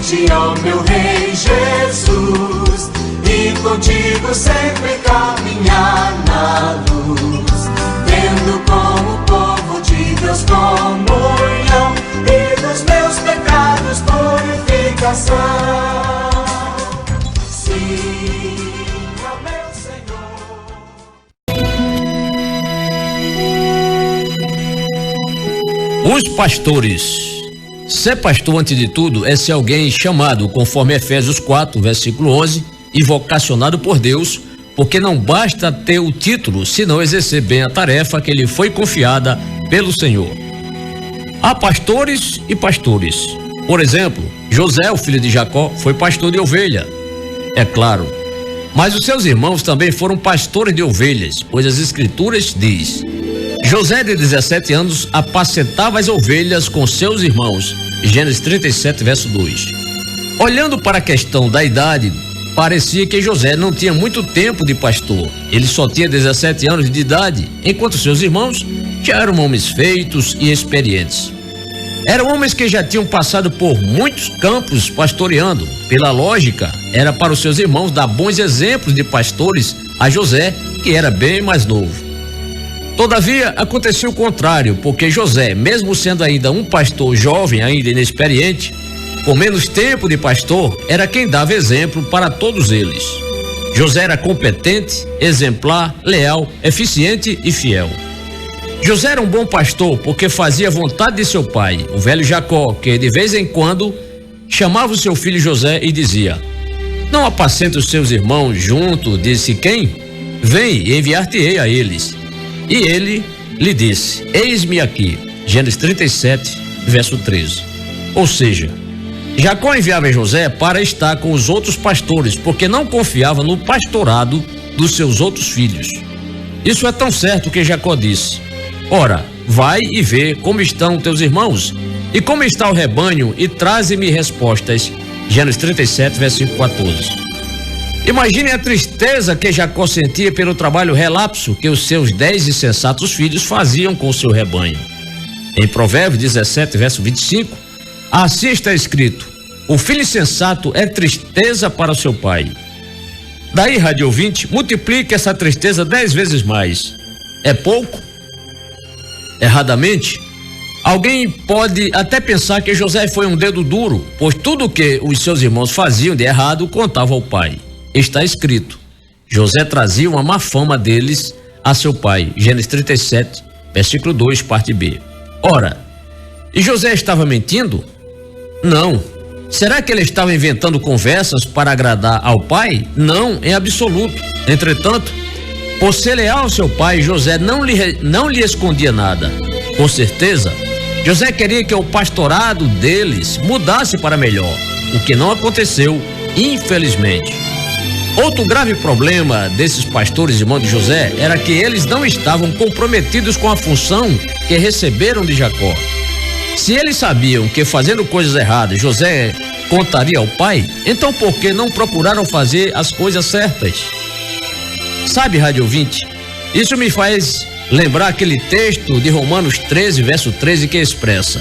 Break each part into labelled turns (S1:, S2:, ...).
S1: ti, ó meu Rei Jesus, e contigo sempre caminhar na luz, tendo com o povo de Deus comunhão, e dos meus pecados purificação. Sim, ó meu
S2: Senhor. Os pastores. Ser pastor, antes de tudo, é ser alguém chamado, conforme Efésios 4, versículo 11, e vocacionado por Deus, porque não basta ter o título, senão exercer bem a tarefa que lhe foi confiada pelo Senhor. Há pastores e pastores. Por exemplo, José, o filho de Jacó, foi pastor de ovelha, é claro. Mas os seus irmãos também foram pastores de ovelhas, pois as Escrituras diz: José, de 17 anos, apacentava as ovelhas com seus irmãos. Gênesis 37, verso 2. Olhando para a questão da idade, parecia que José não tinha muito tempo de pastor. Ele só tinha 17 anos de idade, enquanto seus irmãos já eram homens feitos e experientes. Eram homens que já tinham passado por muitos campos pastoreando. Pela lógica, era para os seus irmãos dar bons exemplos de pastores a José, que era bem mais novo. Todavia, aconteceu o contrário, porque José, mesmo sendo ainda um pastor jovem, ainda inexperiente, com menos tempo de pastor, era quem dava exemplo para todos eles. José era competente, exemplar, leal, eficiente e fiel. José era um bom pastor porque fazia a vontade de seu pai, o velho Jacó, que de vez em quando chamava o seu filho José e dizia: Não apacenta os seus irmãos junto de Siquém? Vem e enviar-te-ei a eles. E ele lhe disse: Eis-me aqui. Gênesis 37, verso 13. Ou seja, Jacó enviava José para estar com os outros pastores, porque não confiava no pastorado dos seus outros filhos. Isso é tão certo que Jacó disse: Ora, vai e vê como estão teus irmãos e como está o rebanho, e traze-me respostas. Gênesis 37, versículo 14. Imagine a tristeza que Jacó sentia pelo trabalho relapso que os seus 10 insensatos filhos faziam com o seu rebanho. Em Provérbios 17, verso 25, assim está escrito: o filho insensato é tristeza para o seu pai. Daí, rádio ouvinte, multiplique essa tristeza 10 vezes mais. É pouco? Erradamente, alguém pode até pensar que José foi um dedo duro, pois tudo o que os seus irmãos faziam de errado contava ao pai. Está escrito: José trazia uma má fama deles a seu pai. Gênesis 37, versículo 2, parte B. Ora, e José estava mentindo? Não. Será que ele estava inventando conversas para agradar ao pai? Não, em absoluto. Entretanto, por ser leal ao seu pai, José não lhe escondia nada. Com certeza, José queria que o pastorado deles mudasse para melhor, o que não aconteceu, infelizmente. Outro grave problema desses pastores irmãos de José era que eles não estavam comprometidos com a função que receberam de Jacó. Se eles sabiam que fazendo coisas erradas José contaria ao pai, então por que não procuraram fazer as coisas certas? Sabe, rádio ouvinte, isso me faz lembrar aquele texto de Romanos 13, verso 13, que expressa: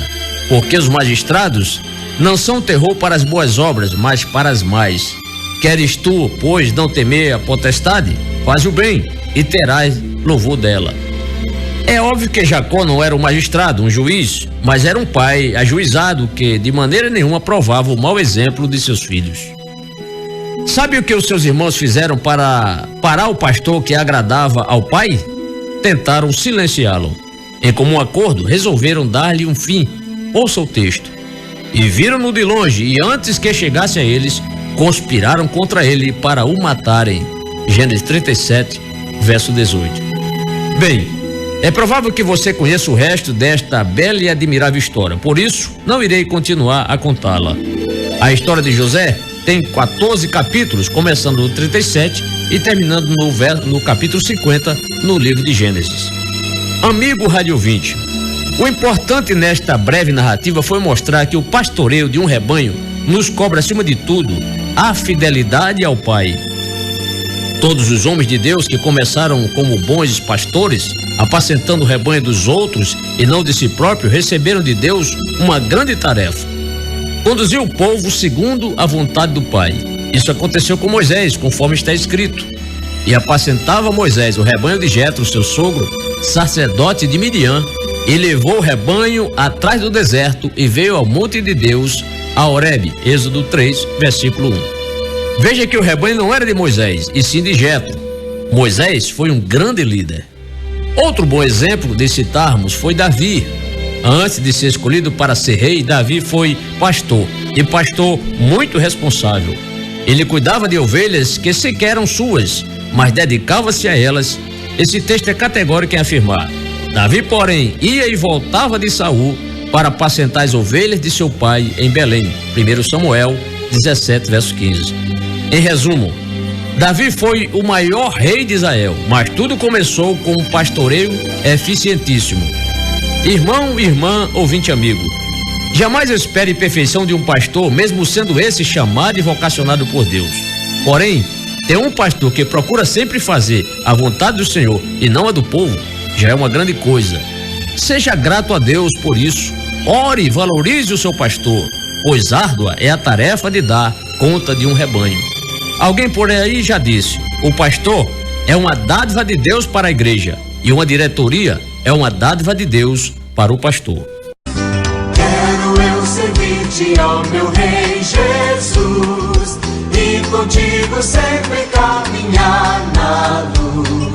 S2: porque os magistrados não são terror para as boas obras, mas para as más. Queres tu, pois, não temer a potestade? Faz o bem e terás louvor dela. É óbvio que Jacó não era um magistrado, um juiz, mas era um pai ajuizado que de maneira nenhuma aprovava o mau exemplo de seus filhos. Sabe o que os seus irmãos fizeram para parar o pastor que agradava ao pai? Tentaram silenciá-lo. Em comum acordo, resolveram dar-lhe um fim. Ouça o texto. E viram-no de longe, e antes que chegasse a eles, conspiraram contra ele para o matarem. Gênesis 37, verso 18. Bem, é provável que você conheça o resto desta bela e admirável história, por isso não irei continuar a contá-la. A história de José tem 14 capítulos, começando no 37 e terminando no capítulo 50, no livro de Gênesis. Amigo rádio ouvinte, o importante nesta breve narrativa foi mostrar que o pastoreio de um rebanho nos cobra, acima de tudo, a fidelidade ao Pai. Todos os homens de Deus que começaram como bons pastores, apacentando o rebanho dos outros e não de si próprio, receberam de Deus uma grande tarefa. conduziu o povo segundo a vontade do Pai. Isso aconteceu com Moisés, conforme está escrito. E apacentava Moisés o rebanho de Jetro, seu sogro, sacerdote de Midian, e levou o rebanho atrás do deserto e veio ao monte de Deus, a Horebe. Êxodo 3, versículo 1. Veja que o rebanho não era de Moisés, e sim de Jetro. Moisés foi um grande líder. Outro bom exemplo de citarmos foi Davi. Antes de ser escolhido para ser rei, Davi foi pastor, e pastor muito responsável. Ele cuidava de ovelhas que sequer eram suas, mas dedicava-se a elas. Esse texto é categórico em afirmar: Davi, porém, ia e voltava de Saul para apacentar as ovelhas de seu pai em Belém. 1 Samuel 17, verso 15. Em resumo, Davi foi o maior rei de Israel, mas tudo começou com um pastoreio eficientíssimo. Irmão, irmã, ouvinte amigo, jamais espere perfeição de um pastor, mesmo sendo esse chamado e vocacionado por Deus. Porém, ter um pastor que procura sempre fazer a vontade do Senhor e não a do povo, já é uma grande coisa. Seja grato a Deus por isso. Ore e valorize o seu pastor, pois árdua é a tarefa de dar conta de um rebanho. Alguém por aí já disse: o pastor é uma dádiva de Deus para a igreja e uma diretoria é uma dádiva de Deus para o pastor.
S1: Quero eu servir-te, ó meu Rei Jesus, e contigo sempre caminhar na luz.